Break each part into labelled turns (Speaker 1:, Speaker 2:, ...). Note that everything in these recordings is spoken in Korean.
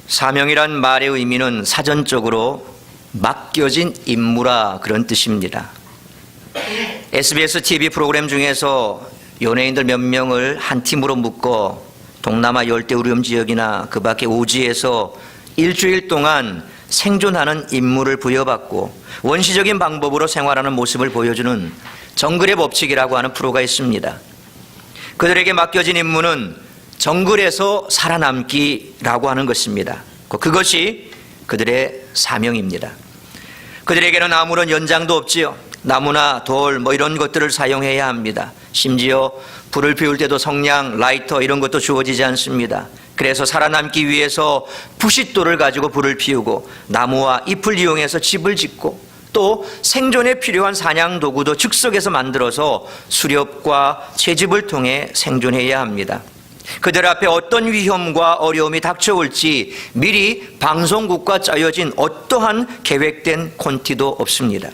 Speaker 1: 사명이란 말의 의미는 사전적으로 맡겨진 임무라 그런 뜻입니다. SBS TV 프로그램 중에서 연예인들 몇 명을 한 팀으로 묶어 동남아 열대우림 지역이나 그 밖의 오지에서 일주일 동안 생존하는 임무를 부여받고 원시적인 방법으로 생활하는 모습을 보여주는 정글의 법칙이라고 하는 프로가 있습니다. 그들에게 맡겨진 임무는 정글에서 살아남기라고 하는 것입니다. 그것이 그들의 사명입니다. 그들에게는 아무런 연장도 없지요. 나무나 돌 이런 것들을 사용해야 합니다. 심지어 불을 피울 때도 성냥, 라이터 이런 것도 주어지지 않습니다. 그래서 살아남기 위해서 부싯돌을 가지고 불을 피우고 나무와 잎을 이용해서 집을 짓고 또 생존에 필요한 사냥 도구도 즉석에서 만들어서 수렵과 채집을 통해 생존해야 합니다. 그들 앞에 어떤 위험과 어려움이 닥쳐올지 미리 방송국과 짜여진 어떠한 계획된 콘티도 없습니다.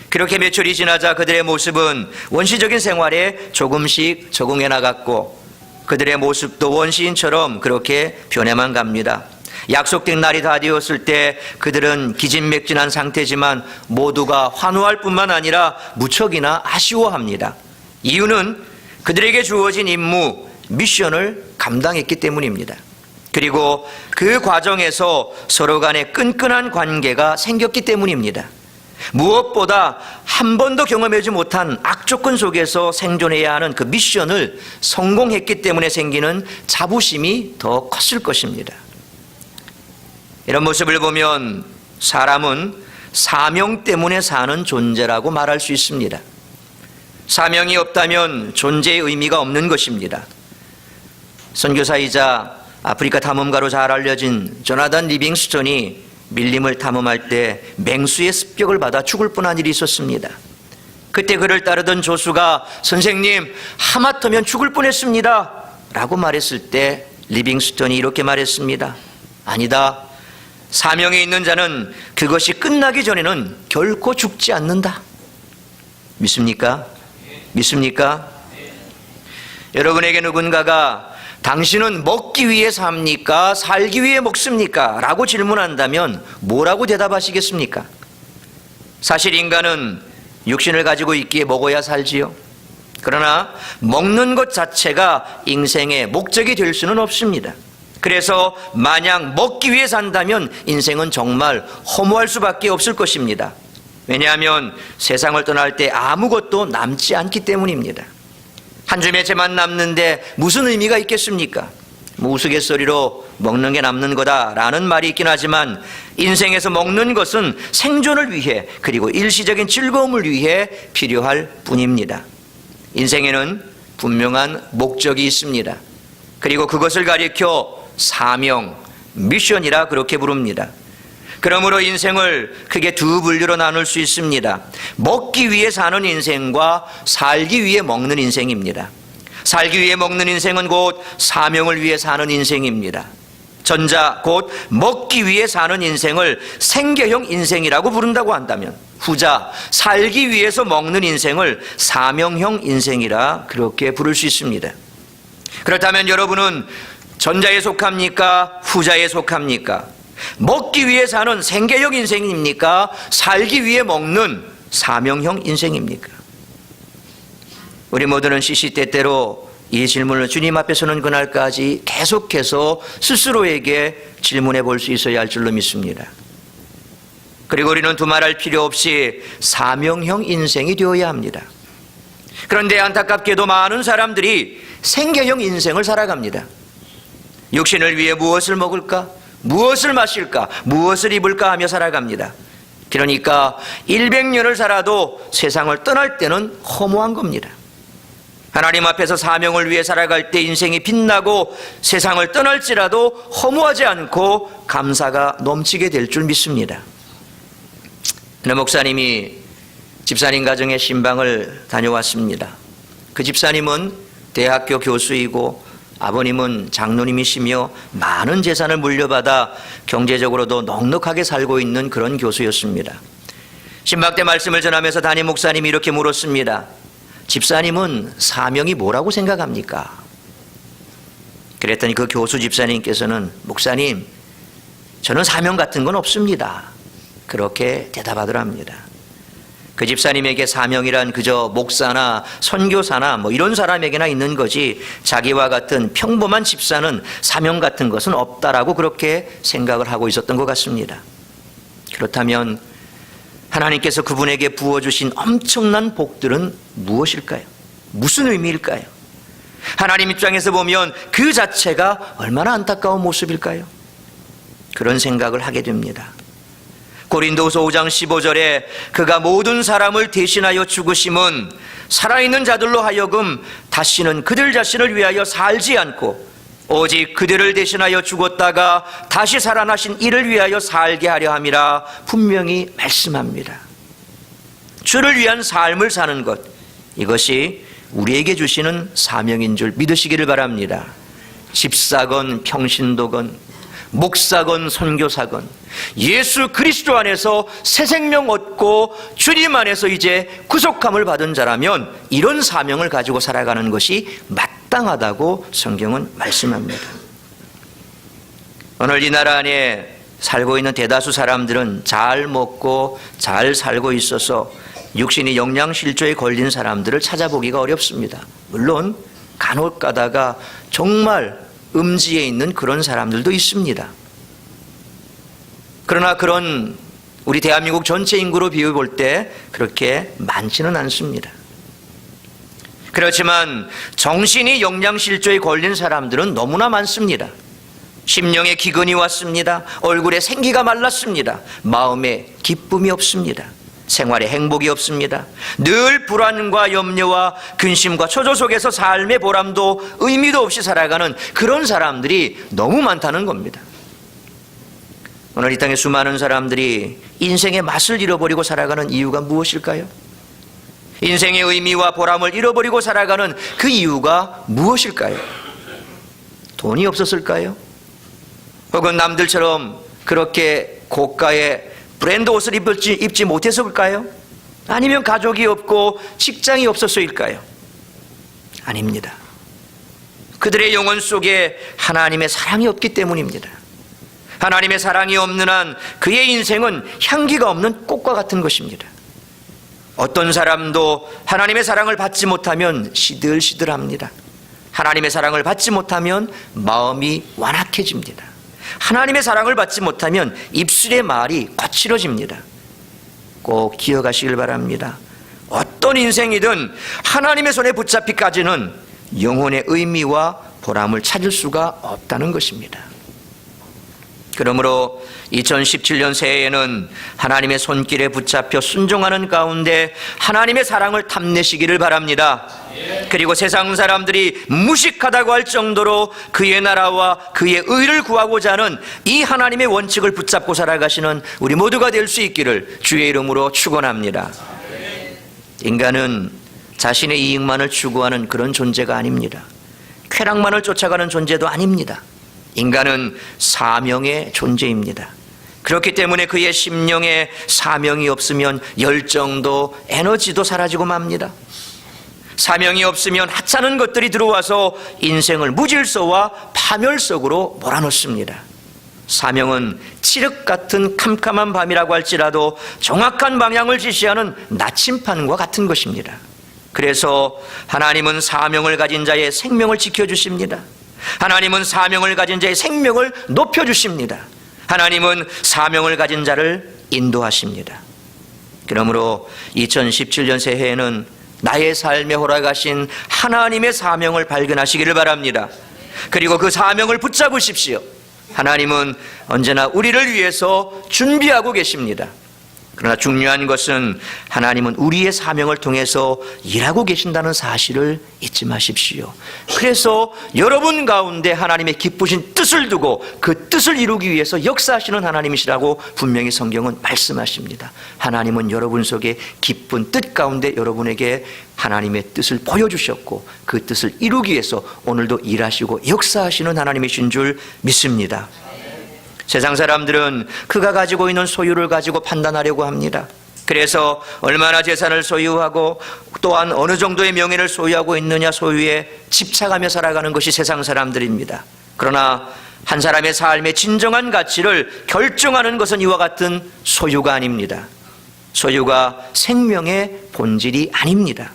Speaker 1: 그렇게 며칠이 지나자 그들의 모습은 원시적인 생활에 조금씩 적응해 나갔고 그들의 모습도 원시인처럼 그렇게 변해만 갑니다. 약속된 날이 다 되었을 때 그들은 기진맥진한 상태지만 모두가 환호할 뿐만 아니라 무척이나 아쉬워합니다. 이유는 그들에게 주어진 임무, 미션을 감당했기 때문입니다. 그리고 그 과정에서 서로 간에 끈끈한 관계가 생겼기 때문입니다. 무엇보다 한 번도 경험하지 못한 악조건 속에서 생존해야 하는 그 미션을 성공했기 때문에 생기는 자부심이 더 컸을 것입니다. 이런 모습을 보면 사람은 사명 때문에 사는 존재라고 말할 수 있습니다. 사명이 없다면 존재의 의미가 없는 것입니다. 선교사이자 아프리카 탐험가로 잘 알려진 조나단 리빙스턴이 밀림을 탐험할 때 맹수의 습격을 받아 죽을 뻔한 일이 있었습니다. 그때 그를 따르던 조수가 선생님 하마터면 죽을 뻔했습니다 라고 말했을 때 리빙스턴이 이렇게 말했습니다. 아니다. 사명에 있는 자는 그것이 끝나기 전에는 결코 죽지 않는다. 믿습니까? 믿습니까? 여러분에게 누군가가 당신은 먹기 위해 삽니까? 살기 위해 먹습니까? 라고 질문한다면 뭐라고 대답하시겠습니까? 사실 인간은 육신을 가지고 있기에 먹어야 살지요. 그러나 먹는 것 자체가 인생의 목적이 될 수는 없습니다. 그래서 만약 먹기 위해 산다면 인생은 정말 허무할 수밖에 없을 것입니다. 왜냐하면 세상을 떠날 때 아무것도 남지 않기 때문입니다. 한 줌의 채만 남는데 무슨 의미가 있겠습니까? 우스갯소리로 먹는 게 남는 거다라는 말이 있긴 하지만 인생에서 먹는 것은 생존을 위해 그리고 일시적인 즐거움을 위해 필요할 뿐입니다. 인생에는 분명한 목적이 있습니다. 그리고 그것을 가리켜 사명, 미션이라 그렇게 부릅니다. 그러므로 인생을 크게 두 분류로 나눌 수 있습니다. 먹기 위해 사는 인생과 살기 위해 먹는 인생입니다. 살기 위해 먹는 인생은 곧 사명을 위해 사는 인생입니다. 전자 곧 먹기 위해 사는 인생을 생계형 인생이라고 부른다고 한다면 후자 살기 위해서 먹는 인생을 사명형 인생이라 그렇게 부를 수 있습니다. 그렇다면 여러분은 전자에 속합니까? 후자에 속합니까? 먹기 위해 사는 생계형 인생입니까? 살기 위해 먹는 사명형 인생입니까? 우리 모두는 시시때때로 이 질문을 주님 앞에 서는 그날까지 계속해서 스스로에게 질문해 볼 수 있어야 할 줄로 믿습니다. 그리고 우리는 두말할 필요 없이 사명형 인생이 되어야 합니다. 그런데 안타깝게도 많은 사람들이 생계형 인생을 살아갑니다. 육신을 위해 무엇을 먹을까? 무엇을 마실까? 무엇을 입을까 하며 살아갑니다. 그러니까 100년을 살아도 세상을 떠날 때는 허무한 겁니다. 하나님 앞에서 사명을 위해 살아갈 때 인생이 빛나고 세상을 떠날지라도 허무하지 않고 감사가 넘치게 될 줄 믿습니다. 어느 목사님이 집사님 가정에 신방을 다녀왔습니다. 그 집사님은 대학교 교수이고 아버님은 장로님이시며 많은 재산을 물려받아 경제적으로도 넉넉하게 살고 있는 그런 교수였습니다. 신방 때 말씀을 전하면서 담임 목사님이 이렇게 물었습니다. 집사님은 사명이 뭐라고 생각합니까? 그랬더니 그 교수 집사님께서는 목사님, 저는 사명 같은 건 없습니다. 그렇게 대답하더랍니다. 그 집사님에게 사명이란 그저 목사나 선교사나 이런 사람에게나 있는 거지 자기와 같은 평범한 집사는 사명 같은 것은 없다라고 그렇게 생각을 하고 있었던 것 같습니다. 그렇다면 하나님께서 그분에게 부어주신 엄청난 복들은 무엇일까요? 무슨 의미일까요? 하나님 입장에서 보면 그 자체가 얼마나 안타까운 모습일까요? 그런 생각을 하게 됩니다. 고린도후서 5장 15절에 그가 모든 사람을 대신하여 죽으심은 살아있는 자들로 하여금 다시는 그들 자신을 위하여 살지 않고 오직 그들을 대신하여 죽었다가 다시 살아나신 이를 위하여 살게 하려 함이라 분명히 말씀합니다. 주를 위한 삶을 사는 것, 이것이 우리에게 주시는 사명인 줄 믿으시기를 바랍니다. 집사건 평신도건 목사건 선교사건 예수 그리스도 안에서 새 생명 얻고 주님 안에서 이제 구속함을 받은 자라면 이런 사명을 가지고 살아가는 것이 마땅하다고 성경은 말씀합니다. 오늘 이 나라 안에 살고 있는 대다수 사람들은 잘 먹고 잘 살고 있어서 육신이 영양실조에 걸린 사람들을 찾아보기가 어렵습니다. 물론 간혹 가다가 정말 음지에 있는 그런 사람들도 있습니다. 그러나 그런 우리 대한민국 전체 인구로 비교 볼 때 그렇게 많지는 않습니다. 그렇지만 정신이 영양실조에 걸린 사람들은 너무나 많습니다. 심령에 기근이 왔습니다. 얼굴에 생기가 말랐습니다. 마음에 기쁨이 없습니다. 생활에 행복이 없습니다. 늘 불안과 염려와 근심과 초조 속에서 삶의 보람도 의미도 없이 살아가는 그런 사람들이 너무 많다는 겁니다. 오늘 이 땅에 수많은 사람들이 인생의 맛을 잃어버리고 살아가는 이유가 무엇일까요? 인생의 의미와 보람을 잃어버리고 살아가는 그 이유가 무엇일까요? 돈이 없었을까요? 혹은 남들처럼 그렇게 고가의 브랜드 옷을 입지 못해서일까요? 아니면 가족이 없고 직장이 없어서일까요? 아닙니다. 그들의 영혼 속에 하나님의 사랑이 없기 때문입니다. 하나님의 사랑이 없는 한 그의 인생은 향기가 없는 꽃과 같은 것입니다. 어떤 사람도 하나님의 사랑을 받지 못하면 시들시들합니다. 하나님의 사랑을 받지 못하면 마음이 완악해집니다. 하나님의 사랑을 받지 못하면 입술의 말이 거칠어집니다. 꼭 기억하시길 바랍니다. 어떤 인생이든 하나님의 손에 붙잡히기까지는 영혼의 의미와 보람을 찾을 수가 없다는 것입니다. 그러므로 2017년 새해에는 하나님의 손길에 붙잡혀 순종하는 가운데 하나님의 사랑을 탐내시기를 바랍니다. 그리고 세상 사람들이 무식하다고 할 정도로 그의 나라와 그의 의를 구하고자 하는 이 하나님의 원칙을 붙잡고 살아가시는 우리 모두가 될 수 있기를 주의 이름으로 축원합니다. 인간은 자신의 이익만을 추구하는 그런 존재가 아닙니다. 쾌락만을 쫓아가는 존재도 아닙니다. 인간은 사명의 존재입니다. 그렇기 때문에 그의 심령에 사명이 없으면 열정도 에너지도 사라지고 맙니다. 사명이 없으면 하찮은 것들이 들어와서 인생을 무질서와 파멸석으로 몰아넣습니다. 사명은 칠흑 같은 캄캄한 밤이라고 할지라도 정확한 방향을 지시하는 나침판과 같은 것입니다. 그래서 하나님은 사명을 가진 자의 생명을 지켜주십니다. 하나님은 사명을 가진 자의 생명을 높여주십니다. 하나님은 사명을 가진 자를 인도하십니다. 그러므로 2017년 새해에는 나의 삶에 허락하신 하나님의 사명을 발견하시기를 바랍니다. 그리고 그 사명을 붙잡으십시오. 하나님은 언제나 우리를 위해서 준비하고 계십니다. 그러나 중요한 것은 하나님은 우리의 사명을 통해서 일하고 계신다는 사실을 잊지 마십시오. 그래서 여러분 가운데 하나님의 기쁘신 뜻을 두고 그 뜻을 이루기 위해서 역사하시는 하나님이시라고 분명히 성경은 말씀하십니다. 하나님은 여러분 속에 기쁜 뜻 가운데 여러분에게 하나님의 뜻을 보여주셨고 그 뜻을 이루기 위해서 오늘도 일하시고 역사하시는 하나님이신 줄 믿습니다. 세상 사람들은 그가 가지고 있는 소유를 가지고 판단하려고 합니다. 그래서 얼마나 재산을 소유하고 또한 어느 정도의 명예를 소유하고 있느냐 소유에 집착하며 살아가는 것이 세상 사람들입니다. 그러나 한 사람의 삶의 진정한 가치를 결정하는 것은 이와 같은 소유가 아닙니다. 소유가 생명의 본질이 아닙니다.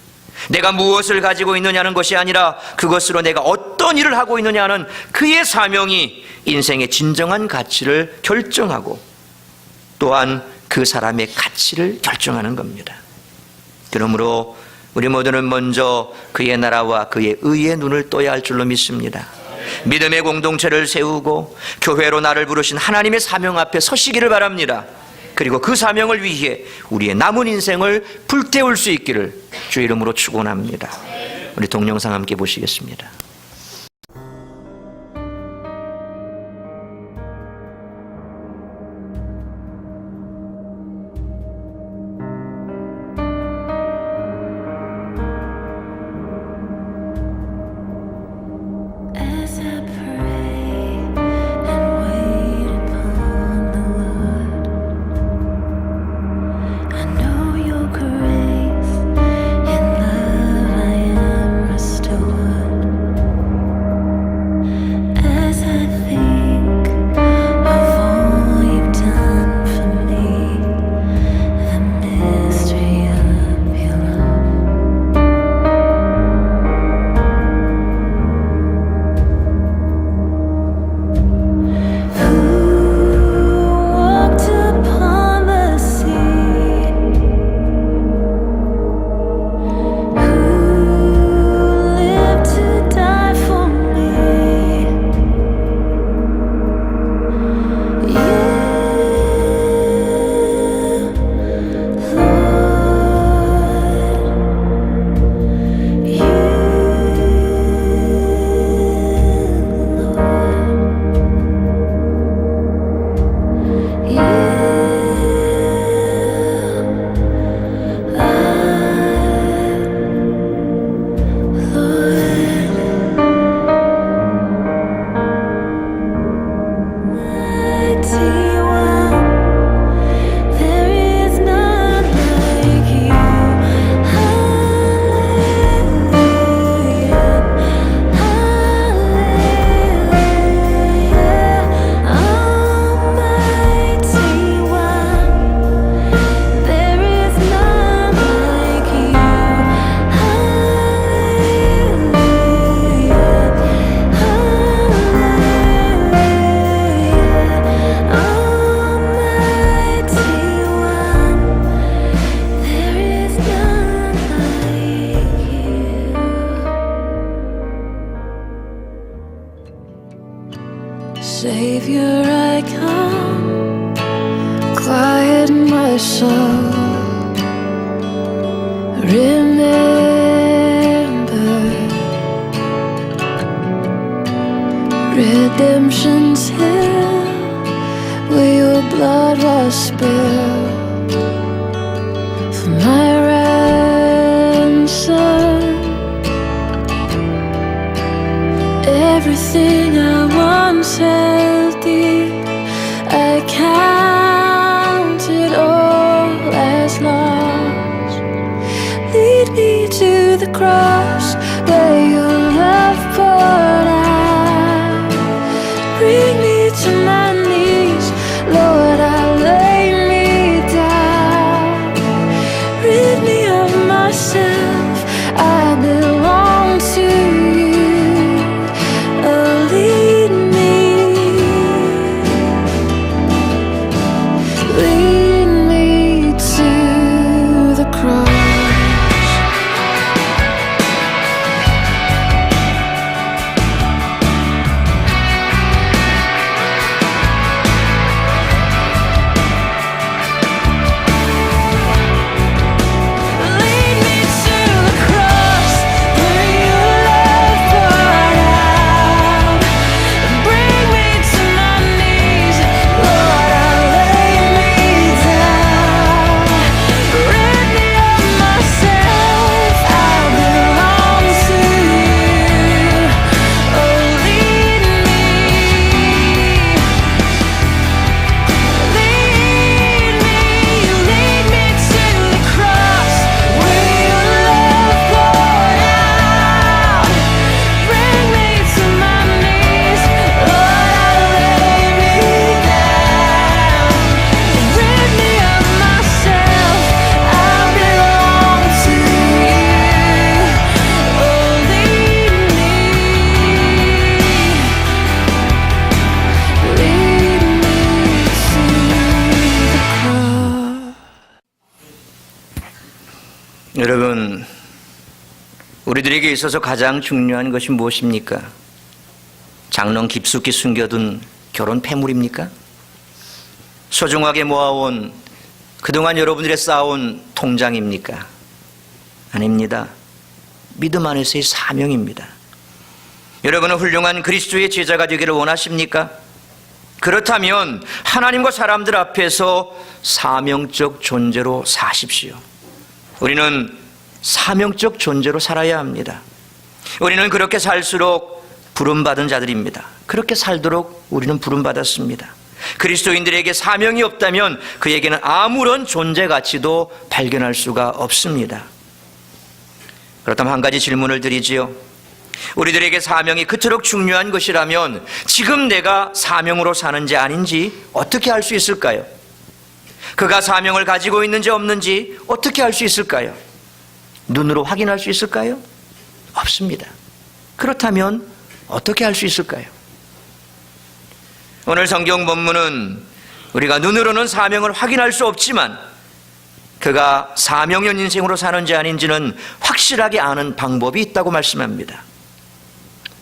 Speaker 1: 내가 무엇을 가지고 있느냐는 것이 아니라 그것으로 내가 어떤 일을 하고 있느냐는 그의 사명이 인생의 진정한 가치를 결정하고 또한 그 사람의 가치를 결정하는 겁니다. 그러므로 우리 모두는 먼저 그의 나라와 그의 의의 눈을 떠야 할 줄로 믿습니다. 믿음의 공동체를 세우고 교회로 나를 부르신 하나님의 사명 앞에 서시기를 바랍니다. 그리고 그 사명을 위해 우리의 남은 인생을 불태울 수 있기를 주의 이름으로 축원합니다. 우리 동영상 함께 보시겠습니다.
Speaker 2: Savior, I come, quiet my soul. Remember, redemption's hill, where your blood was spilled for my ransom. Everything I once held dear, I count it all as lost. Lead me to the cross where your love poured out. Bring me to my knees, Lord, I lay me down. Rid me of myself, I belong to you. Lead me to the cross.
Speaker 1: 여러분, 우리들에게 있어서 가장 중요한 것이 무엇입니까? 장롱 깊숙이 숨겨둔 결혼 폐물입니까? 소중하게 모아온 그동안 여러분들의 쌓아온 통장입니까? 아닙니다. 믿음 안에서의 사명입니다. 여러분은 훌륭한 그리스도의 제자가 되기를 원하십니까? 그렇다면 하나님과 사람들 앞에서 사명적 존재로 사십시오. 우리는 사명적 존재로 살아야 합니다. 우리는 그렇게 살수록 부름받은 자들입니다. 그렇게 살도록 우리는 부름받았습니다. 그리스도인들에게 사명이 없다면 그에게는 아무런 존재 가치도 발견할 수가 없습니다. 그렇다면 한 가지 질문을 드리지요. 우리들에게 사명이 그토록 중요한 것이라면 지금 내가 사명으로 사는지 아닌지 어떻게 알 수 있을까요? 그가 사명을 가지고 있는지 없는지 어떻게 알 수 있을까요? 눈으로 확인할 수 있을까요? 없습니다. 그렇다면 어떻게 알 수 있을까요? 오늘 성경 본문은 우리가 눈으로는 사명을 확인할 수 없지만 그가 사명연 인생으로 사는지 아닌지는 확실하게 아는 방법이 있다고 말씀합니다.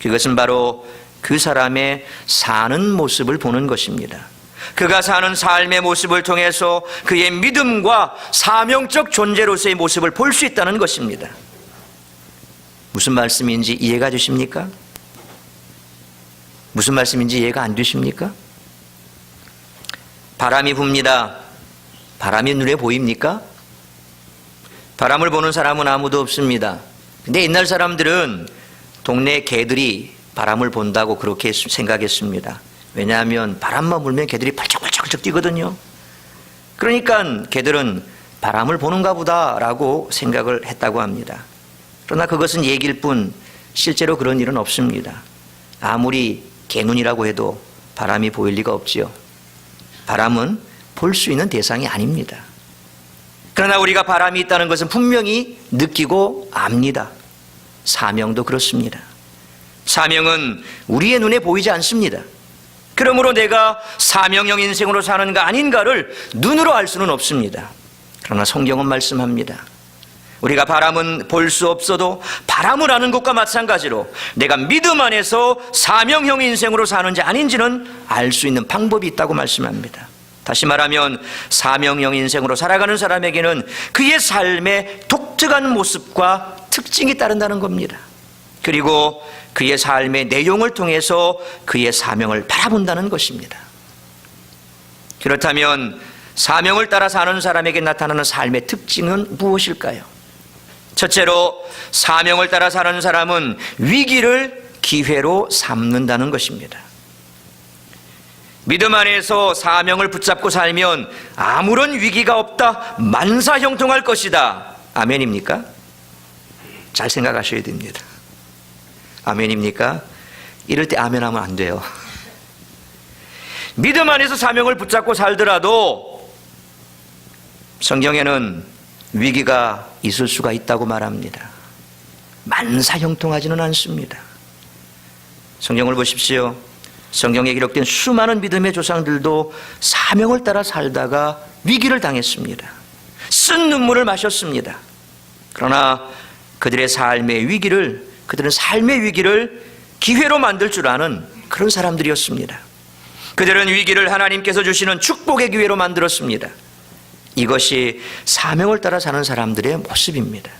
Speaker 1: 그것은 바로 그 사람의 사는 모습을 보는 것입니다. 그가 사는 삶의 모습을 통해서 그의 믿음과 사명적 존재로서의 모습을 볼 수 있다는 것입니다. 무슨 말씀인지 이해가 되십니까? 무슨 말씀인지 이해가 안 되십니까? 바람이 붑니다. 바람이 눈에 보입니까? 바람을 보는 사람은 아무도 없습니다. 근데 옛날 사람들은 동네 개들이 바람을 본다고 그렇게 생각했습니다. 왜냐하면 바람만 불면 개들이 발짝발짝 뛰거든요. 그러니까 개들은 바람을 보는가 보다라고 생각을 했다고 합니다. 그러나 그것은 얘기일 뿐 실제로 그런 일은 없습니다. 아무리 개눈이라고 해도 바람이 보일 리가 없지요. 바람은 볼 수 있는 대상이 아닙니다. 그러나 우리가 바람이 있다는 것은 분명히 느끼고 압니다. 사명도 그렇습니다. 사명은 우리의 눈에 보이지 않습니다. 그러므로 내가 사명형 인생으로 사는가 아닌가를 눈으로 알 수는 없습니다. 그러나 성경은 말씀합니다. 우리가 바람은 볼 수 없어도 바람을 아는 것과 마찬가지로 내가 믿음 안에서 사명형 인생으로 사는지 아닌지는 알 수 있는 방법이 있다고 말씀합니다. 다시 말하면 사명형 인생으로 살아가는 사람에게는 그의 삶의 독특한 모습과 특징이 따른다는 겁니다. 그리고 그의 삶의 내용을 통해서 그의 사명을 바라본다는 것입니다. 그렇다면 사명을 따라 사는 사람에게 나타나는 삶의 특징은 무엇일까요? 첫째로 사명을 따라 사는 사람은 위기를 기회로 삼는다는 것입니다. 믿음 안에서 사명을 붙잡고 살면 아무런 위기가 없다, 만사형통할 것이다. 아멘입니까? 잘 생각하셔야 됩니다. 아멘입니까? 이럴 때 아멘하면 안 돼요. 믿음 안에서 사명을 붙잡고 살더라도 성경에는 위기가 있을 수가 있다고 말합니다. 만사형통하지는 않습니다. 성경을 보십시오. 성경에 기록된 수많은 믿음의 조상들도 사명을 따라 살다가 위기를 당했습니다. 쓴 눈물을 마셨습니다. 그러나 그들은 삶의 위기를 기회로 만들 줄 아는 그런 사람들이었습니다. 그들은 위기를 하나님께서 주시는 축복의 기회로 만들었습니다. 이것이 사명을 따라 사는 사람들의 모습입니다.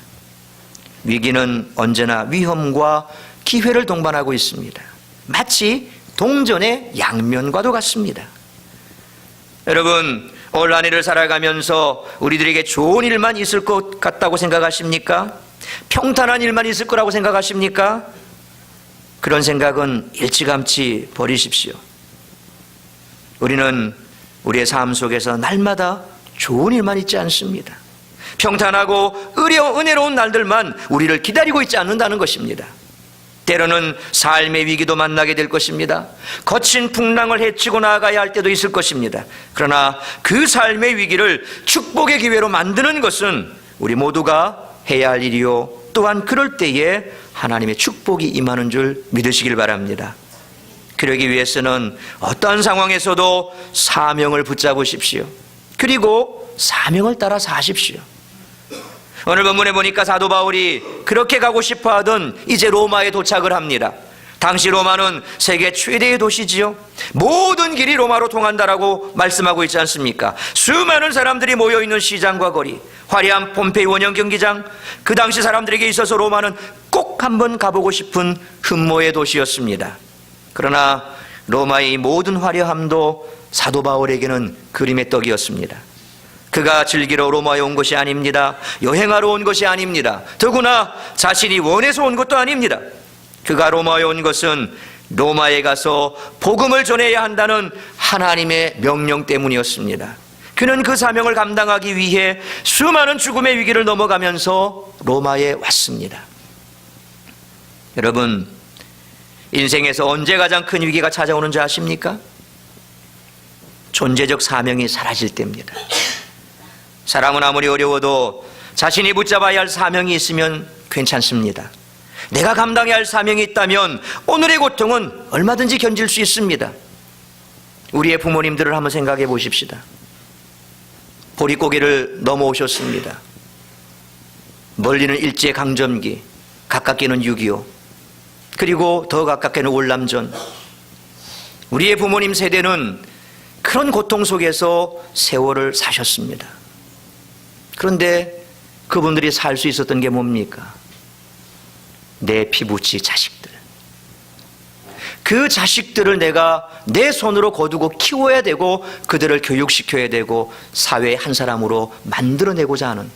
Speaker 1: 위기는 언제나 위험과 기회를 동반하고 있습니다. 마치 동전의 양면과도 같습니다. 여러분, 올 한 해를 살아가면서 우리들에게 좋은 일만 있을 것 같다고 생각하십니까? 평탄한 일만 있을 거라고 생각하십니까? 그런 생각은 일찌감치 버리십시오. 우리는 우리의 삶 속에서 날마다 좋은 일만 있지 않습니다. 평탄하고 은혜로운 날들만 우리를 기다리고 있지 않는다는 것입니다. 때로는 삶의 위기도 만나게 될 것입니다. 거친 풍랑을 헤치고 나아가야 할 때도 있을 것입니다. 그러나 그 삶의 위기를 축복의 기회로 만드는 것은 우리 모두가 해야 할 일이요, 또한 그럴 때에 하나님의 축복이 임하는 줄 믿으시길 바랍니다. 그러기 위해서는 어떠한 상황에서도 사명을 붙잡으십시오. 그리고 사명을 따라 사십시오. 오늘 본문에 보니까 사도 바울이 그렇게 가고 싶어 하던 이제 로마에 도착을 합니다. 당시 로마는 세계 최대의 도시지요. 모든 길이 로마로 통한다라고 말씀하고 있지 않습니까? 수많은 사람들이 모여있는 시장과 거리, 화려한 폼페이 원형 경기장, 그 당시 사람들에게 있어서 로마는 꼭 한번 가보고 싶은 흠모의 도시였습니다. 그러나 로마의 모든 화려함도 사도 바울에게는 그림의 떡이었습니다. 그가 즐기러 로마에 온 것이 아닙니다. 여행하러 온 것이 아닙니다. 더구나 자신이 원해서 온 것도 아닙니다. 그가 로마에 온 것은 로마에 가서 복음을 전해야 한다는 하나님의 명령 때문이었습니다. 그는 그 사명을 감당하기 위해 수많은 죽음의 위기를 넘어가면서 로마에 왔습니다. 여러분, 인생에서 언제 가장 큰 위기가 찾아오는지 아십니까? 존재적 사명이 사라질 때입니다. 사람은 아무리 어려워도 자신이 붙잡아야 할 사명이 있으면 괜찮습니다. 내가 감당해야 할 사명이 있다면 오늘의 고통은 얼마든지 견딜 수 있습니다. 우리의 부모님들을 한번 생각해 보십시다. 보릿고개를 넘어오셨습니다. 멀리는 일제강점기, 가깝게는 6.25, 그리고 더 가깝게는 월남전. 우리의 부모님 세대는 그런 고통 속에서 세월을 사셨습니다. 그런데 그분들이 살 수 있었던 게 뭡니까? 내 피부치 자식들. 그 자식들을 내가 내 손으로 거두고 키워야 되고 그들을 교육시켜야 되고 사회의 한 사람으로 만들어내고자 하는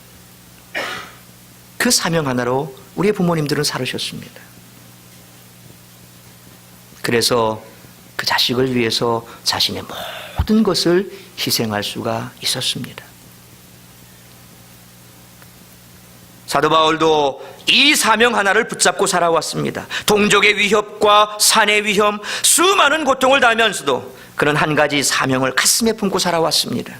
Speaker 1: 그 사명 하나로 우리의 부모님들은 살으셨습니다. 그래서 그 자식을 위해서 자신의 모든 것을 희생할 수가 있었습니다. 사도 바울도 이 사명 하나를 붙잡고 살아왔습니다. 동족의 위협과 산의 위험, 수많은 고통을 당하면서도 그는 한 가지 사명을 가슴에 품고 살아왔습니다.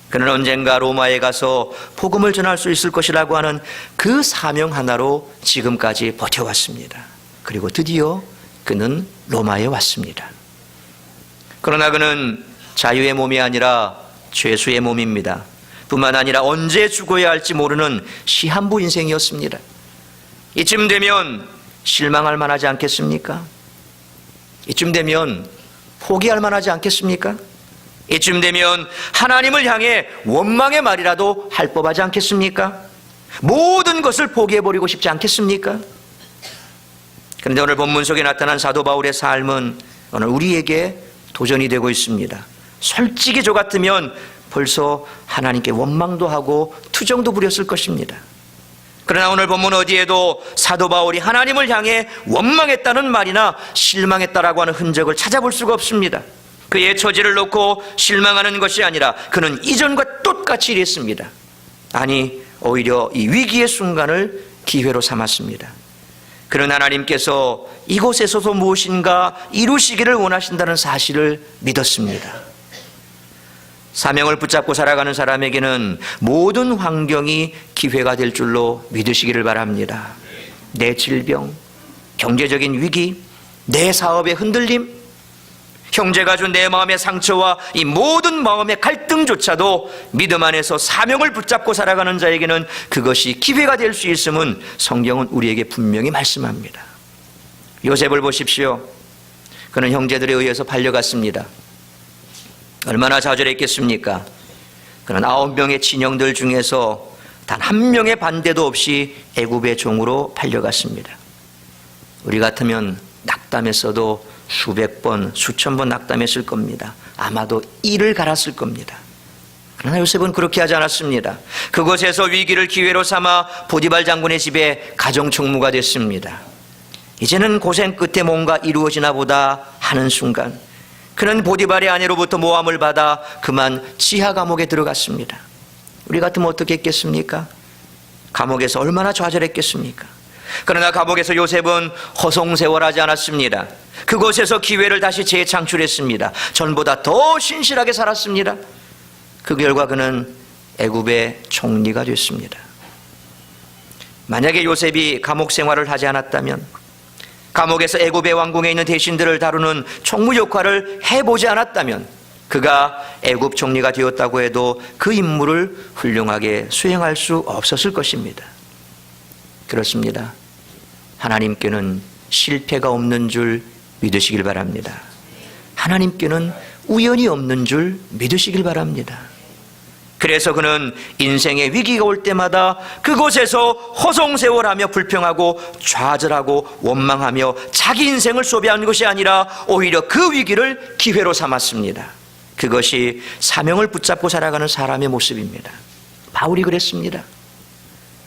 Speaker 1: 그는 언젠가 로마에 가서 복음을 전할 수 있을 것이라고 하는 그 사명 하나로 지금까지 버텨왔습니다. 그리고 드디어 그는 로마에 왔습니다. 그러나 그는 자유의 몸이 아니라 죄수의 몸입니다. 뿐만 아니라 언제 죽어야 할지 모르는 시한부 인생이었습니다. 이쯤 되면 실망할 만하지 않겠습니까? 이쯤 되면 포기할 만하지 않겠습니까? 이쯤 되면 하나님을 향해 원망의 말이라도 할 법하지 않겠습니까? 모든 것을 포기해버리고 싶지 않겠습니까? 그런데 오늘 본문 속에 나타난 사도 바울의 삶은 오늘 우리에게 도전이 되고 있습니다. 솔직히 저 같으면 벌써 하나님께 원망도 하고 투정도 부렸을 것입니다. 그러나 오늘 본문 어디에도 사도 바울이 하나님을 향해 원망했다는 말이나 실망했다라고 하는 흔적을 찾아볼 수가 없습니다. 그의 처지를 놓고 실망하는 것이 아니라 그는 이전과 똑같이 이랬습니다. 아니, 오히려 이 위기의 순간을 기회로 삼았습니다. 그는 하나님께서 이곳에서도 무엇인가 이루시기를 원하신다는 사실을 믿었습니다. 사명을 붙잡고 살아가는 사람에게는 모든 환경이 기회가 될 줄로 믿으시기를 바랍니다. 내 질병, 경제적인 위기, 내 사업의 흔들림, 형제가 준 내 마음의 상처와 이 모든 마음의 갈등조차도 믿음 안에서 사명을 붙잡고 살아가는 자에게는 그것이 기회가 될 수 있음은 성경은 우리에게 분명히 말씀합니다. 요셉을 보십시오. 그는 형제들에 의해서 팔려갔습니다. 얼마나 좌절했겠습니까? 그는 9명의 친형들 중에서 단 1명의 반대도 없이 애굽의 종으로 팔려갔습니다. 우리 같으면 낙담했어도 수백 번, 수천 번 낙담했을 겁니다. 아마도 이를 갈았을 겁니다. 그러나 요셉은 그렇게 하지 않았습니다. 그곳에서 위기를 기회로 삼아 보디발 장군의 집에 가정총무가 됐습니다. 이제는 고생 끝에 뭔가 이루어지나 보다 하는 순간 그는 보디발의 아내로부터 모함을 받아 그만 지하 감옥에 들어갔습니다. 우리 같으면 어떻게 했겠습니까? 감옥에서 얼마나 좌절했겠습니까? 그러나 감옥에서 요셉은 허송세월하지 않았습니다. 그곳에서 기회를 다시 재창출했습니다. 전보다 더 신실하게 살았습니다. 그 결과 그는 애굽의 총리가 됐습니다. 만약에 요셉이 감옥 생활을 하지 않았다면, 감옥에서 애굽의 왕궁에 있는 대신들을 다루는 총무 역할을 해보지 않았다면 그가 애굽 총리가 되었다고 해도 그 임무를 훌륭하게 수행할 수 없었을 것입니다. 그렇습니다. 하나님께는 실패가 없는 줄 믿으시길 바랍니다. 하나님께는 우연이 없는 줄 믿으시길 바랍니다. 그래서 그는 인생의 위기가 올 때마다 그곳에서 허송세월하며 불평하고 좌절하고 원망하며 자기 인생을 소비한 것이 아니라 오히려 그 위기를 기회로 삼았습니다. 그것이 사명을 붙잡고 살아가는 사람의 모습입니다. 바울이 그랬습니다.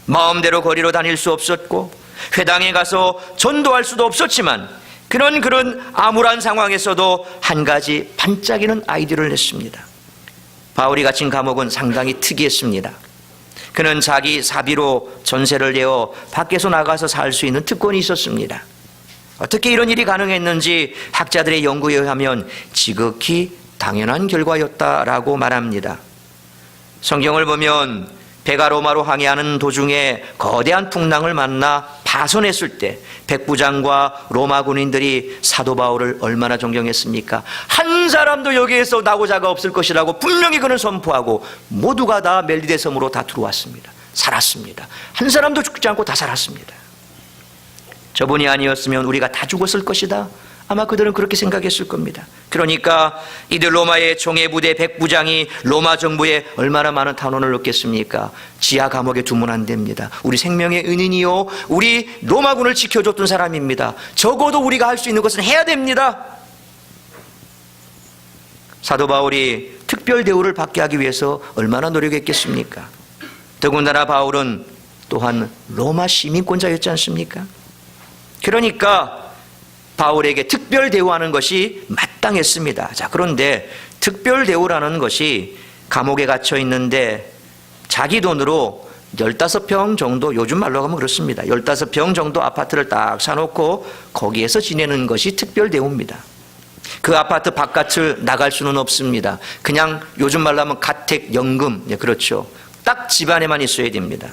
Speaker 1: 마음대로 거리로 다닐 수 없었고 회당에 가서 전도할 수도 없었지만 그런 암울한 상황에서도 한 가지 반짝이는 아이디어를 냈습니다. 바울이 갇힌 감옥은 상당히 특이했습니다. 그는 자기 사비로 전세를 내어 밖에서 나가서 살 수 있는 특권이 있었습니다. 어떻게 이런 일이 가능했는지 학자들의 연구에 의하면 지극히 당연한 결과였다라고 말합니다. 성경을 보면 배가 로마로 항해하는 도중에 거대한 풍랑을 만나 파손했을 때 백부장과 로마 군인들이 사도 바울을 얼마나 존경했습니까? 한 사람도 여기에서 나고자가 없을 것이라고 분명히 그는 선포하고 모두가 다 멜리데 섬으로 다 들어왔습니다. 살았습니다. 한 사람도 죽지 않고 다 살았습니다. 저분이 아니었으면 우리가 다 죽었을 것이다. 아마 그들은 그렇게 생각했을 겁니다. 그러니까 이들 로마의 총애부대 백부장이 로마 정부에 얼마나 많은 탄원을 넣겠습니까? 지하 감옥에 두면 안 됩니다. 우리 생명의 은인이요, 우리 로마군을 지켜줬던 사람입니다. 적어도 우리가 할 수 있는 것은 해야 됩니다. 사도 바울이 특별 대우를 받게 하기 위해서 얼마나 노력했겠습니까? 더군다나 바울은 또한 로마 시민권자였지 않습니까? 그러니까 바울에게 특별 대우하는 것이 마땅했습니다. 자, 그런데 특별 대우라는 것이 감옥에 갇혀 있는데 자기 돈으로 15평 정도, 요즘 말로 하면 그렇습니다. 15평 정도 아파트를 딱 사놓고 거기에서 지내는 것이 특별 대우입니다. 그 아파트 바깥을 나갈 수는 없습니다. 그냥 요즘 말로 하면 가택연금, 그렇죠. 딱 집 안에만 있어야 됩니다.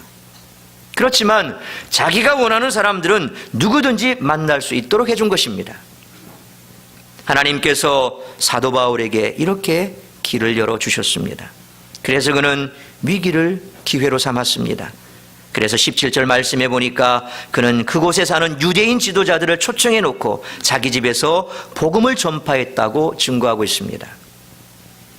Speaker 1: 그렇지만 자기가 원하는 사람들은 누구든지 만날 수 있도록 해준 것입니다. 하나님께서 사도 바울에게 이렇게 길을 열어주셨습니다. 그래서 그는 위기를 기회로 삼았습니다. 그래서 17절 말씀해 보니까 그는 그곳에 사는 유대인 지도자들을 초청해 놓고 자기 집에서 복음을 전파했다고 증거하고 있습니다.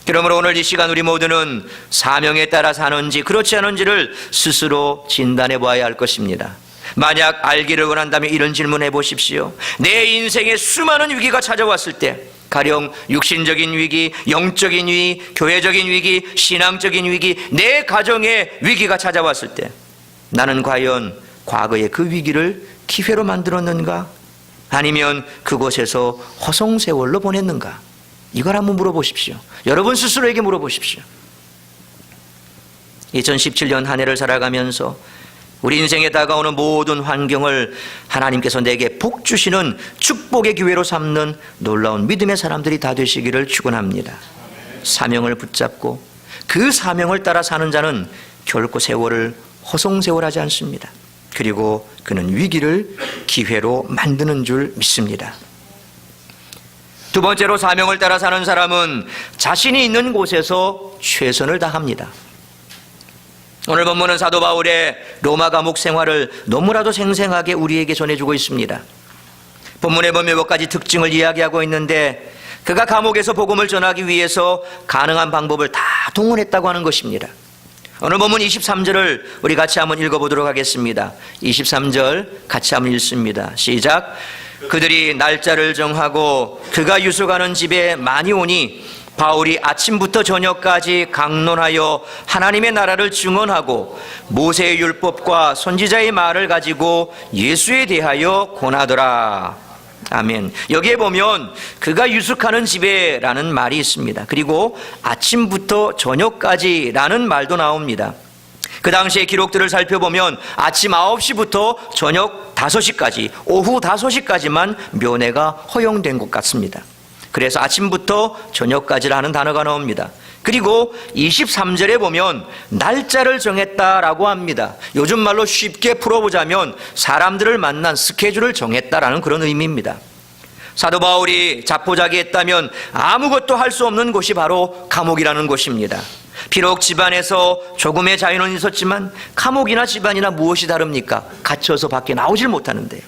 Speaker 1: 그러므로 오늘 이 시간 우리 모두는 사명에 따라 사는지 그렇지 않은지를 스스로 진단해 보아야 할 것입니다. 만약 알기를 원한다면 이런 질문해 보십시오. 내 인생에 수많은 위기가 찾아왔을 때, 가령 육신적인 위기, 영적인 위기, 교회적인 위기, 신앙적인 위기, 내 가정의 위기가 찾아왔을 때 나는 과연 과거의 그 위기를 기회로 만들었는가? 아니면 그곳에서 허송세월로 보냈는가? 이걸 한번 물어보십시오. 여러분 스스로에게 물어보십시오. 2017년 한 해를 살아가면서 우리 인생에 다가오는 모든 환경을 하나님께서 내게 복 주시는 축복의 기회로 삼는 놀라운 믿음의 사람들이 다 되시기를 축원합니다. 사명을 붙잡고 그 사명을 따라 사는 자는 결코 세월을 허송세월하지 않습니다. 그리고 그는 위기를 기회로 만드는 줄 믿습니다. 두 번째로 사명을 따라 사는 사람은 자신이 있는 곳에서 최선을 다합니다. 오늘 본문은 사도 바울의 로마 감옥 생활을 너무나도 생생하게 우리에게 전해주고 있습니다. 본문에 보면 몇 가지 특징을 이야기하고 있는데 그가 감옥에서 복음을 전하기 위해서 가능한 방법을 다 동원했다고 하는 것입니다. 오늘 본문 23절을 우리 같이 한번 읽어보도록 하겠습니다. 23절 같이 한번 읽습니다. 시작. 그들이 날짜를 정하고 그가 유숙하는 집에 많이 오니 바울이 아침부터 저녁까지 강론하여 하나님의 나라를 증언하고 모세의 율법과 선지자의 말을 가지고 예수에 대하여 권하더라. 아멘. 여기에 보면 그가 유숙하는 집에라는 말이 있습니다. 그리고 아침부터 저녁까지라는 말도 나옵니다. 그 당시의 기록들을 살펴보면 아침 9시부터 저녁 5시까지, 오후 5시까지만 면회가 허용된 것 같습니다. 그래서 아침부터 저녁까지라는 단어가 나옵니다. 그리고 23절에 보면 날짜를 정했다라고 합니다. 요즘 말로 쉽게 풀어보자면 사람들을 만난 스케줄을 정했다라는 그런 의미입니다. 사도 바울이 자포자기했다면 아무것도 할 수 없는 곳이 바로 감옥이라는 곳입니다. 비록 집안에서 조금의 자유는 있었지만 감옥이나 집안이나 무엇이 다릅니까? 갇혀서 밖에 나오질 못하는데요.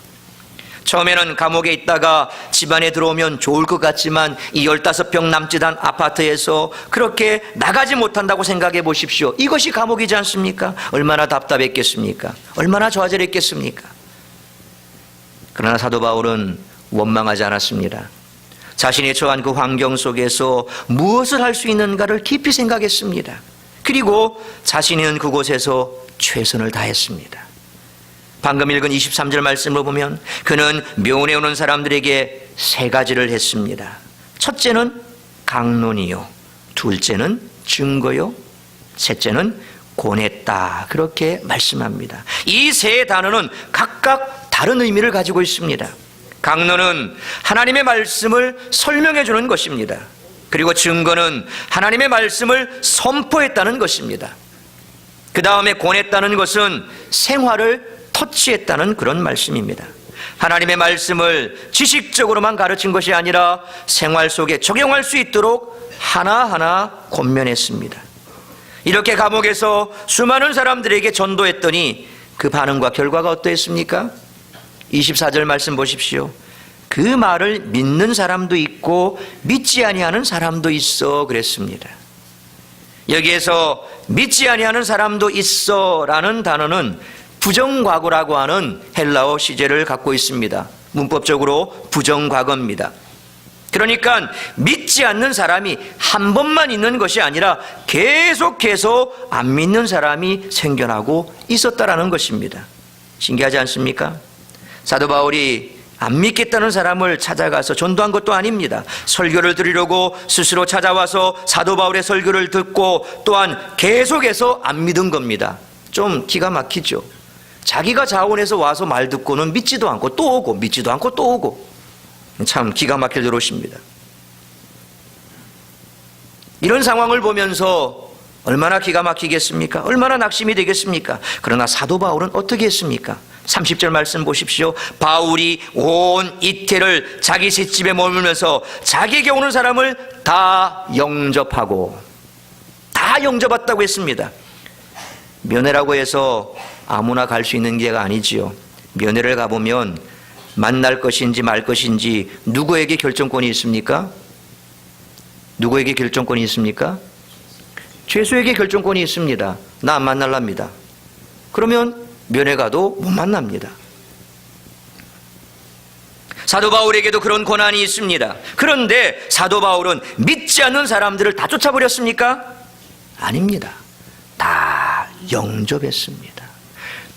Speaker 1: 처음에는 감옥에 있다가 집안에 들어오면 좋을 것 같지만 이 15평 남짓한 아파트에서 그렇게 나가지 못한다고 생각해 보십시오. 이것이 감옥이지 않습니까? 얼마나 답답했겠습니까? 얼마나 좌절했겠습니까? 그러나 사도 바울은 원망하지 않았습니다. 자신이 처한 그 환경 속에서 무엇을 할 수 있는가를 깊이 생각했습니다. 그리고 자신이 있는 그곳에서 최선을 다했습니다. 방금 읽은 23절 말씀을 보면 그는 묘원에 오는 사람들에게 3가지를 했습니다. 첫째는 강론이요, 둘째는 증거요, 셋째는 권했다. 그렇게 말씀합니다. 이 3단어는 각각 다른 의미를 가지고 있습니다. 강론은 하나님의 말씀을 설명해 주는 것입니다. 그리고 증거는 하나님의 말씀을 선포했다는 것입니다. 그 다음에 권했다는 것은 생활을 터치했다는 그런 말씀입니다. 하나님의 말씀을 지식적으로만 가르친 것이 아니라 생활 속에 적용할 수 있도록 하나하나 권면했습니다. 이렇게 감옥에서 수많은 사람들에게 전도했더니 그 반응과 결과가 어떠했습니까? 24절 말씀 보십시오. 그 말을 믿는 사람도 있고 믿지 아니하는 사람도 있어 그랬습니다. 여기에서 믿지 아니하는 사람도 있어 라는 단어는 부정과거라고 하는 헬라어 시제를 갖고 있습니다. 문법적으로 부정과거입니다. 그러니까 믿지 않는 사람이 한 번만 있는 것이 아니라 계속해서 안 믿는 사람이 생겨나고 있었다라는 것입니다. 신기하지 않습니까? 사도 바울이 안 믿겠다는 사람을 찾아가서 전도한 것도 아닙니다. 설교를 들으려고 스스로 찾아와서 사도 바울의 설교를 듣고 또한 계속해서 안 믿은 겁니다. 좀 기가 막히죠. 자기가 자원해서 와서 말 듣고는 믿지도 않고 또 오고 믿지도 않고 또 오고 참 기가 막힐 노릇입니다. 이런 상황을 보면서 얼마나 기가 막히겠습니까? 얼마나 낙심이 되겠습니까? 그러나 사도 바울은 어떻게 했습니까? 30절 말씀 보십시오. 바울이 온 이태를 자기 셋집에 머물면서 자기에게 오는 사람을 다 영접하고 다 영접했다고 했습니다. 면회라고 해서 아무나 갈 수 있는 게가 아니지요. 면회를 가보면 만날 것인지 말 것인지 누구에게 결정권이 있습니까? 누구에게 결정권이 있습니까? 죄수에게 결정권이 있습니다. 나 안 만날랍니다. 그러면 면회 가도 못 만납니다. 사도 바울에게도 그런 권한이 있습니다. 그런데 사도 바울은 믿지 않는 사람들을 다 쫓아버렸습니까? 아닙니다. 다 영접했습니다.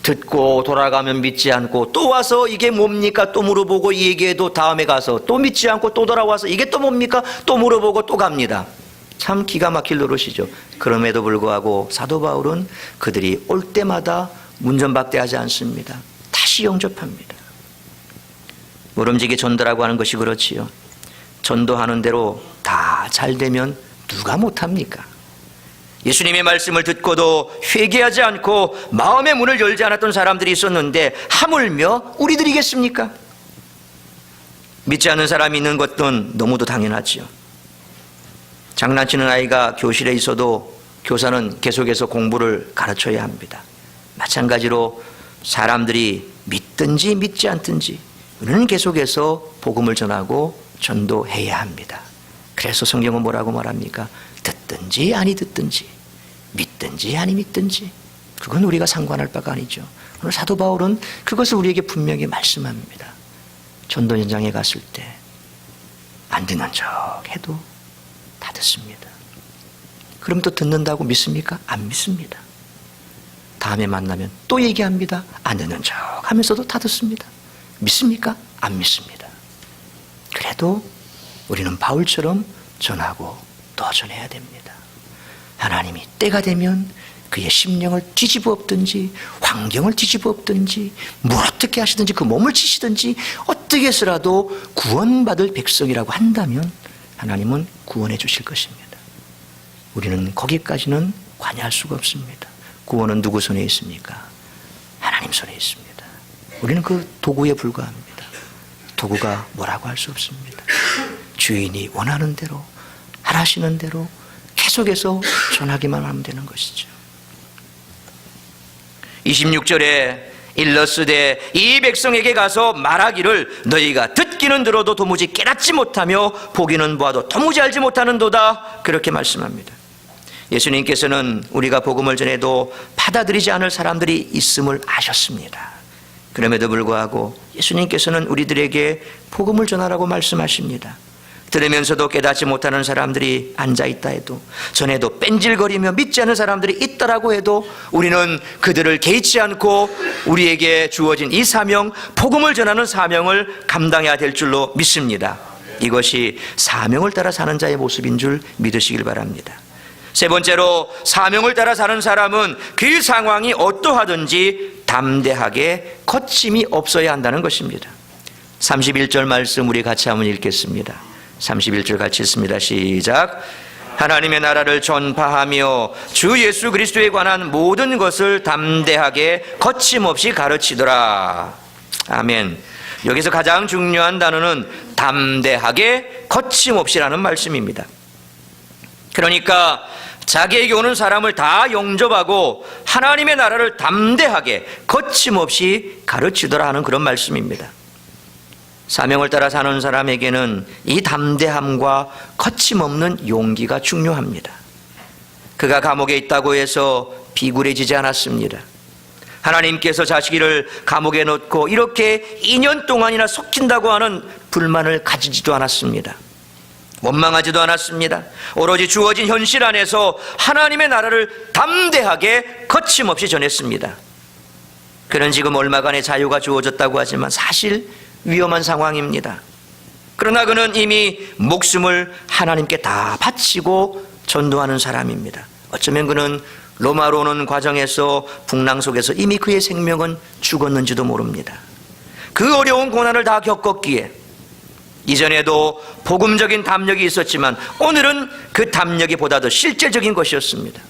Speaker 1: 듣고 돌아가면 믿지 않고 또 와서 이게 뭡니까? 또 물어보고 이 얘기해도 다음에 가서 또 믿지 않고 또 돌아와서 이게 또 뭡니까? 또 물어보고 또 갑니다. 참 기가 막힐 노릇이죠. 그럼에도 불구하고 사도 바울은 그들이 올 때마다 문전박대하지 않습니다. 다시 영접합니다. 모름지기 전도라고 하는 것이 그렇지요. 전도하는 대로 다 잘 되면 누가 못합니까? 예수님의 말씀을 듣고도 회개하지 않고 마음의 문을 열지 않았던 사람들이 있었는데 하물며 우리들이겠습니까? 믿지 않는 사람이 있는 것은 너무도 당연하지요. 장난치는 아이가 교실에 있어도 교사는 계속해서 공부를 가르쳐야 합니다. 마찬가지로 사람들이 믿든지 믿지 않든지 우리는 계속해서 복음을 전하고 전도해야 합니다. 그래서 성경은 뭐라고 말합니까? 듣든지 아니 듣든지 믿든지 아니 믿든지 그건 우리가 상관할 바가 아니죠. 오늘 사도 바울은 그것을 우리에게 분명히 말씀합니다. 전도 현장에 갔을 때 안 듣는 척 해도 다 듣습니다. 그럼 또 듣는다고 믿습니까? 안 믿습니다. 다음에 만나면 또 얘기합니다. 안 듣는 척 하면서도 다 듣습니다. 믿습니까? 안 믿습니다. 그래도 우리는 바울처럼 전하고 또 전해야 됩니다. 하나님이 때가 되면 그의 심령을 뒤집어 엎든지 환경을 뒤집어 엎든지 뭘 어떻게 하시든지 그 몸을 치시든지 어떻게 해서라도 구원받을 백성이라고 한다면 하나님은 구원해 주실 것입니다. 우리는 거기까지는 관여할 수가 없습니다. 구원은 누구 손에 있습니까? 하나님 손에 있습니다. 우리는 그 도구에 불과합니다. 도구가 뭐라고 할 수 없습니다. 주인이 원하는 대로, 하라시는 대로 계속해서 전하기만 하면 되는 것이죠. 26절에 일러스되 이 백성에게 가서 말하기를 너희가 듣기는 들어도 도무지 깨닫지 못하며 보기는 보아도 도무지 알지 못하는도다, 그렇게 말씀합니다. 예수님께서는 우리가 복음을 전해도 받아들이지 않을 사람들이 있음을 아셨습니다. 그럼에도 불구하고 예수님께서는 우리들에게 복음을 전하라고 말씀하십니다. 들으면서도 깨닫지 못하는 사람들이 앉아있다 해도, 전에도 뺀질거리며 믿지 않는 사람들이 있다라고 해도 우리는 그들을 개의치 않고 우리에게 주어진 이 사명, 복음을 전하는 사명을 감당해야 될 줄로 믿습니다. 이것이 사명을 따라 사는 자의 모습인 줄 믿으시길 바랍니다. 세 번째로, 사명을 따라 사는 사람은 그 상황이 어떠하든지 담대하게 거침이 없어야 한다는 것입니다. 31절 말씀 우리 같이 한번 읽겠습니다. 31절 같이 읽습니다. 시작. 하나님의 나라를 전파하며 주 예수 그리스도에 관한 모든 것을 담대하게 거침없이 가르치더라. 아멘. 여기서 가장 중요한 단어는 담대하게 거침없이라는 말씀입니다. 그러니까 자기에게 오는 사람을 다 영접하고 하나님의 나라를 담대하게 거침없이 가르치더라 하는 그런 말씀입니다. 사명을 따라 사는 사람에게는 이 담대함과 거침없는 용기가 중요합니다. 그가 감옥에 있다고 해서 비굴해지지 않았습니다. 하나님께서 자식을 감옥에 넣고 이렇게 2년 동안이나 속힌다고 하는 불만을 가지지도 않았습니다. 원망하지도 않았습니다. 오로지 주어진 현실 안에서 하나님의 나라를 담대하게 거침없이 전했습니다. 그는 지금 얼마간의 자유가 주어졌다고 하지만 사실 위험한 상황입니다. 그러나 그는 이미 목숨을 하나님께 다 바치고 전도하는 사람입니다. 어쩌면 그는 로마로 오는 과정에서 풍랑 속에서 이미 그의 생명은 죽었는지도 모릅니다. 그 어려운 고난을 다 겪었기에 이전에도 복음적인 담력이 있었지만 오늘은 그 담력이 보다 더 실제적인 것이었습니다.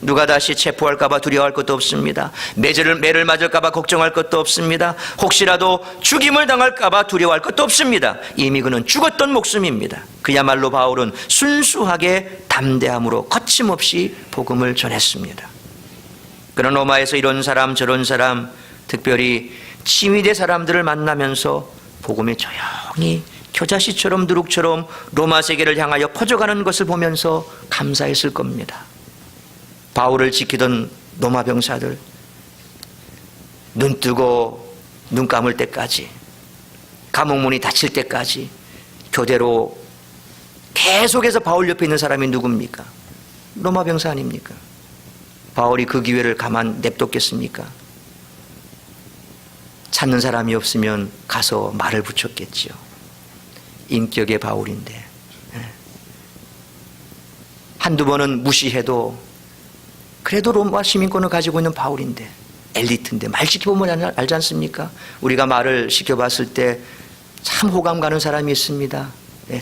Speaker 1: 누가 다시 체포할까봐 두려워할 것도 없습니다. 매를 맞을까봐 걱정할 것도 없습니다. 혹시라도 죽임을 당할까봐 두려워할 것도 없습니다. 이미 그는 죽었던 목숨입니다. 그야말로 바울은 순수하게 담대함으로 거침없이 복음을 전했습니다. 그런 로마에서 이런 사람 저런 사람, 특별히 치위대 사람들을 만나면서 복음이 조용히 겨자씨처럼 누룩처럼 로마 세계를 향하여 퍼져가는 것을 보면서 감사했을 겁니다. 바울을 지키던 로마 병사들, 눈 뜨고 눈 감을 때까지, 감옥문이 닫힐 때까지 교대로 계속해서 바울 옆에 있는 사람이 누굽니까? 로마 병사 아닙니까? 바울이 그 기회를 가만 냅뒀겠습니까? 찾는 사람이 없으면 가서 말을 붙였겠지요. 인격의 바울인데 한두 번은 무시해도 그래도 로마 시민권을 가지고 있는 바울인데, 엘리트인데 말 시켜보면 알지 않습니까? 우리가 말을 시켜봤을 때 참 호감 가는 사람이 있습니다.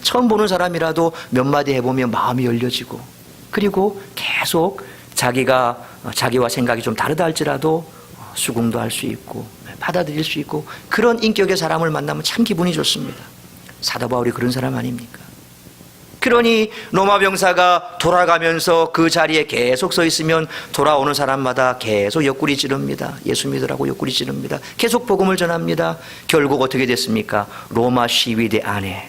Speaker 1: 처음 보는 사람이라도 몇 마디 해보면 마음이 열려지고, 그리고 계속 자기와 생각이 좀 다르다 할지라도 수긍도 할 수 있고 받아들일 수 있고, 그런 인격의 사람을 만나면 참 기분이 좋습니다. 사도 바울이 그런 사람 아닙니까? 그러니 로마 병사가 돌아가면서 그 자리에 계속 서 있으면 돌아오는 사람마다 계속 옆구리 찌릅니다. 예수 믿으라고 옆구리 찌릅니다. 계속 복음을 전합니다. 결국 어떻게 됐습니까? 로마 시위대 안에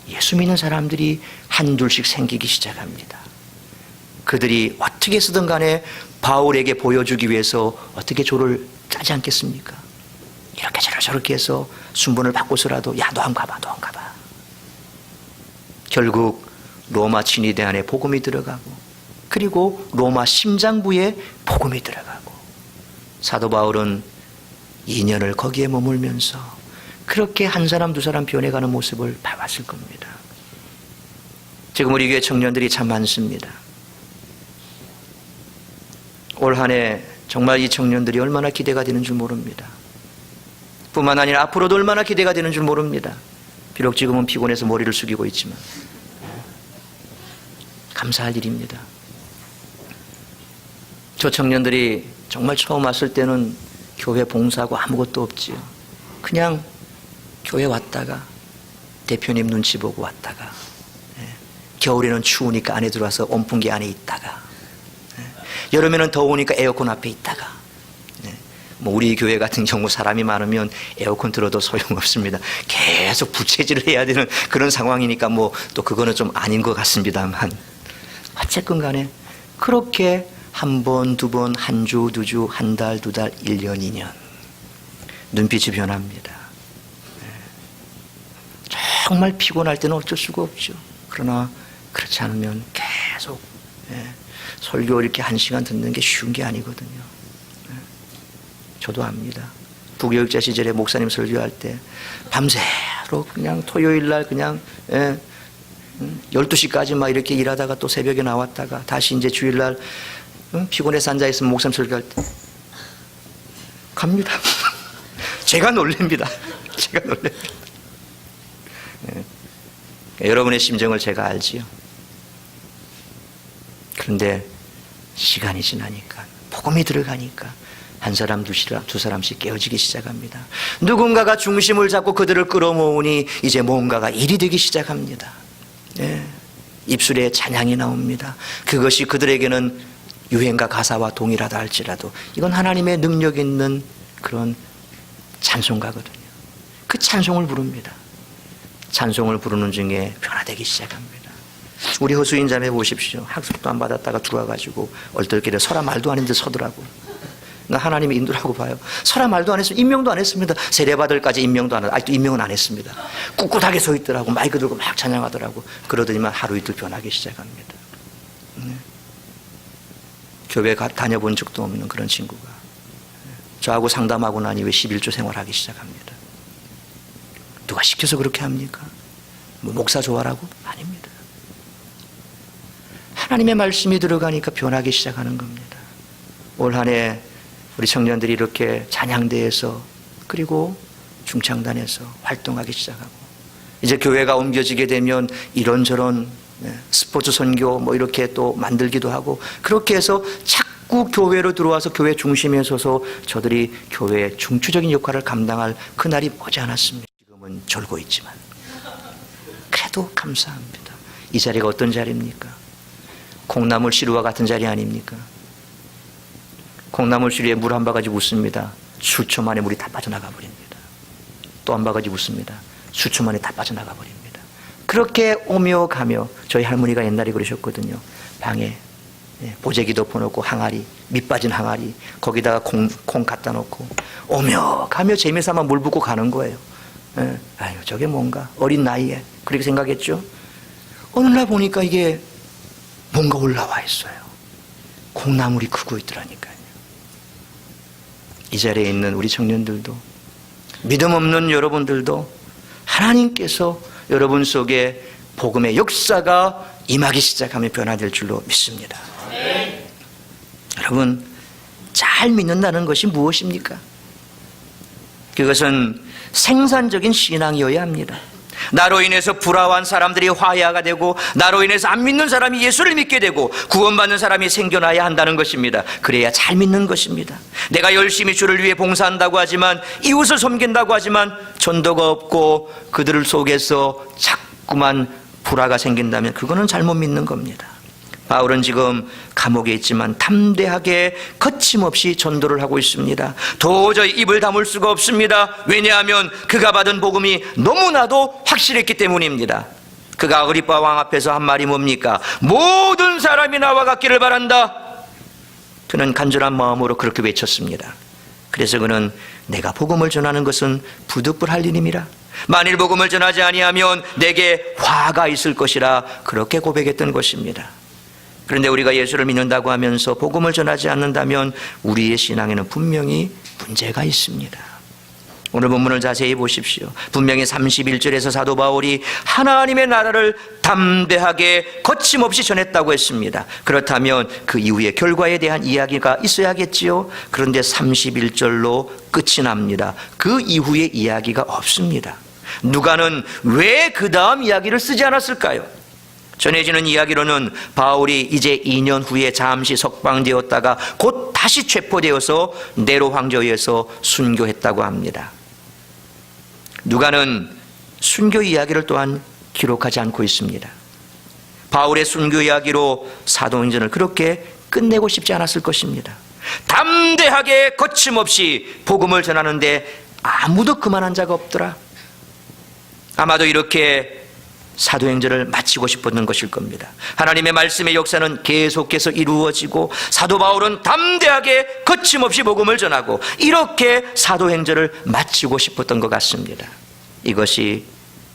Speaker 1: 예수 믿는 사람들이 한둘씩 생기기 시작합니다. 그들이 어떻게 쓰든 간에 바울에게 보여주기 위해서 어떻게 조를 짜지 않겠습니까? 이렇게 저렇게 해서 순번을 바꿔서라도 야, 너 한번 가봐, 너 한번 가봐. 결국 로마 친위대 안에 복음이 들어가고, 그리고 로마 심장부에 복음이 들어가고, 사도 바울은 2년을 거기에 머물면서 그렇게 한 사람 두 사람 변해가는 모습을 봐왔을 겁니다. 지금 우리 교회 청년들이 참 많습니다. 올 한 해 정말 이 청년들이 얼마나 기대가 되는 줄 모릅니다. 뿐만 아니라 앞으로도 얼마나 기대가 되는 줄 모릅니다. 비록 지금은 피곤해서 머리를 숙이고 있지만 감사할 일입니다. 저 청년들이 정말 처음 왔을 때는 교회 봉사하고 아무것도 없지요. 그냥 교회 왔다가 대표님 눈치 보고 왔다가, 겨울에는 추우니까 안에 들어와서 온풍기 안에 있다가, 여름에는 더우니까 에어컨 앞에 있다가, 뭐 우리 교회 같은 경우 사람이 많으면 에어컨 틀어도 소용없습니다. 계속 부채질을 해야 되는 그런 상황이니까 뭐 또 그거는 좀 아닌 것 같습니다만, 어쨌건 간에 그렇게 한 번, 두 번, 한 주, 두 주, 한 달, 두 달, 1년, 2년 눈빛이 변합니다. 정말 피곤할 때는 어쩔 수가 없죠. 그러나 그렇지 않으면 계속 설교 이렇게 1시간 듣는 게 쉬운 게 아니거든요. 저도 압니다. 부교육자 시절에 목사님 설교할 때 밤새로 그냥 토요일날 그냥 12시까지 막 이렇게 일하다가 또 새벽에 나왔다가 다시 이제 주일날 피곤해서 앉아있으면 목사님 설교할 때 갑니다. 제가 놀랍니다. 제가 놀랍니다. 여러분의 심정을 제가 알지요. 그런데 시간이 지나니까 복음이 들어가니까 한 사람 두 사람씩 깨어지기 시작합니다. 누군가가 중심을 잡고 그들을 끌어모으니 이제 뭔가가 일이 되기 시작합니다. 입술에 찬양이 나옵니다. 그것이 그들에게는 유행가 가사와 동일하다 할지라도 이건 하나님의 능력 있는 그런 찬송가거든요. 그 찬송을 부릅니다. 찬송을 부르는 중에 변화되기 시작합니다. 우리 허수인 자매 보십시오. 학습도 안 받았다가 들어와가지고 얼떨결에 서라 말도 안 했는데 서더라고. 나 하나님의 인도라고 봐요. 서라 말도 안 했습니다. 임명도 안 했습니다. 세례받을까지 임명도 안 했습니다. 아직도 임명은 안 했습니다. 꿋꿋하게 서 있더라고. 마이크 들고 막 찬양하더라고. 그러더니만 하루 이틀 변하기 시작합니다. 교회 다녀본 적도 없는 그런 친구가 저하고 상담하고 나니 왜 11조 생활하기 시작합니다. 누가 시켜서 그렇게 합니까? 뭐 목사 좋아라고? 아닙니다. 하나님의 말씀이 들어가니까 변하기 시작하는 겁니다. 올 한 해 우리 청년들이 이렇게 찬양대에서 그리고 중창단에서 활동하기 시작하고 이제 교회가 옮겨지게 되면 이런저런 스포츠 선교 뭐 이렇게 또 만들기도 하고 그렇게 해서 자꾸 교회로 들어와서 교회 중심에 서서 저들이 교회의 중추적인 역할을 감당할 그날이 머지않았습니다. 지금은 졸고 있지만 그래도 감사합니다. 이 자리가 어떤 자리입니까? 콩나물 시루와 같은 자리 아닙니까? 콩나물 시루에 물 한 바가지 붓습니다. 수초 만에 물이 다 빠져나가 버립니다. 또 한 바가지 붓습니다. 수초 만에 다 빠져나가 버립니다. 그렇게 오며 가며 저희 할머니가 옛날에 그러셨거든요. 방에 보재기 덮어놓고 항아리, 밑 빠진 항아리 거기다가 콩 갖다 놓고 오며 가며 재미삼아 물 붓고 가는 거예요. 아유 저게 뭔가 어린 나이에 그렇게 생각했죠. 어느 날 보니까 이게 뭔가 올라와 있어요. 콩나물이 크고 있더라니까요. 이 자리에 있는 우리 청년들도 믿음 없는 여러분들도 하나님께서 여러분 속에 복음의 역사가 임하기 시작하면 변화될 줄로 믿습니다. 여러분 잘 믿는다는 것이 무엇입니까? 그것은 생산적인 신앙이어야 합니다. 나로 인해서 불화한 사람들이 화해가 되고 나로 인해서 안 믿는 사람이 예수를 믿게 되고 구원받는 사람이 생겨나야 한다는 것입니다. 그래야 잘 믿는 것입니다. 내가 열심히 주를 위해 봉사한다고 하지만 이웃을 섬긴다고 하지만 전도가 없고 그들 속에서 자꾸만 불화가 생긴다면 그거는 잘못 믿는 겁니다. 바울은 지금 감옥에 있지만 담대하게 거침없이 전도를 하고 있습니다. 도저히 입을 다물 수가 없습니다. 왜냐하면 그가 받은 복음이 너무나도 확실했기 때문입니다. 그가 어그리빠 왕 앞에서 한 말이 뭡니까? 모든 사람이 나와 같기를 바란다. 그는 간절한 마음으로 그렇게 외쳤습니다. 그래서 그는 내가 복음을 전하는 것은 부득불할 일임이라. 만일 복음을 전하지 아니하면 내게 화가 있을 것이라 그렇게 고백했던 것입니다. 그런데 우리가 예수를 믿는다고 하면서 복음을 전하지 않는다면 우리의 신앙에는 분명히 문제가 있습니다. 오늘 본문을 자세히 보십시오. 분명히 31절에서 사도 바울이 하나님의 나라를 담대하게 거침없이 전했다고 했습니다. 그렇다면 그 이후의 결과에 대한 이야기가 있어야겠지요. 그런데 31절로 끝이 납니다. 그 이후의 이야기가 없습니다. 누가는 왜 그 다음 이야기를 쓰지 않았을까요? 전해지는 이야기로는 바울이 이제 2년 후에 잠시 석방되었다가 곧 다시 체포되어서 네로 황제에서 순교했다고 합니다. 누가는 순교 이야기를 또한 기록하지 않고 있습니다. 바울의 순교 이야기로 사도행전을 그렇게 끝내고 싶지 않았을 것입니다. 담대하게 거침없이 복음을 전하는데 아무도 그만한 자가 없더라. 아마도 이렇게 사도행전을 마치고 싶었던 것일 겁니다. 하나님의 말씀의 역사는 계속해서 이루어지고 사도 바울은 담대하게 거침없이 복음을 전하고 이렇게 사도행전을 마치고 싶었던 것 같습니다. 이것이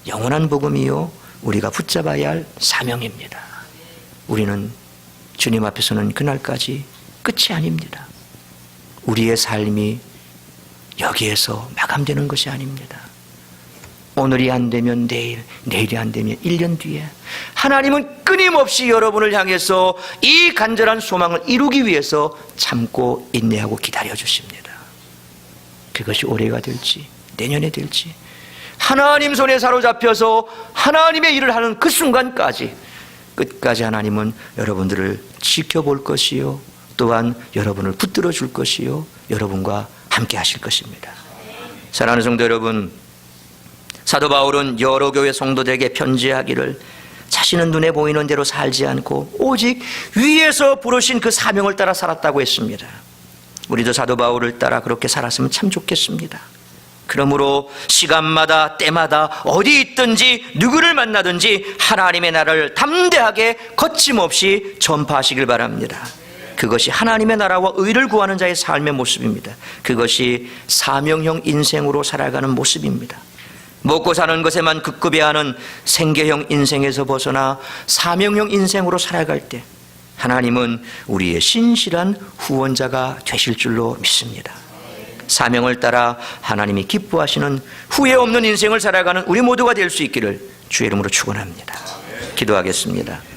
Speaker 1: 영원한 복음이요 우리가 붙잡아야 할 사명입니다. 우리는 주님 앞에서는 그날까지 끝이 아닙니다. 우리의 삶이 여기에서 마감되는 것이 아닙니다. 오늘이 안 되면 내일, 내일이 안 되면 1년 뒤에 하나님은 끊임없이 여러분을 향해서 이 간절한 소망을 이루기 위해서 참고 인내하고 기다려 주십니다. 그것이 올해가 될지 내년에 될지 하나님 손에 사로잡혀서 하나님의 일을 하는 그 순간까지 끝까지 하나님은 여러분들을 지켜볼 것이요 또한 여러분을 붙들어 줄 것이요 여러분과 함께 하실 것입니다. 사랑하는 성도 여러분, 사도 바울은 여러 교회 성도들에게 편지하기를 자신은 눈에 보이는 대로 살지 않고 오직 위에서 부르신 그 사명을 따라 살았다고 했습니다. 우리도 사도 바울을 따라 그렇게 살았으면 참 좋겠습니다. 그러므로 시간마다 때마다 어디 있든지 누구를 만나든지 하나님의 나라를 담대하게 거침없이 전파하시길 바랍니다. 그것이 하나님의 나라와 의를 구하는 자의 삶의 모습입니다. 그것이 사명형 인생으로 살아가는 모습입니다. 먹고 사는 것에만 급급해하는 생계형 인생에서 벗어나 사명형 인생으로 살아갈 때 하나님은 우리의 신실한 후원자가 되실 줄로 믿습니다. 사명을 따라 하나님이 기뻐하시는 후회 없는 인생을 살아가는 우리 모두가 될 수 있기를 주의 이름으로 축원합니다. 기도하겠습니다.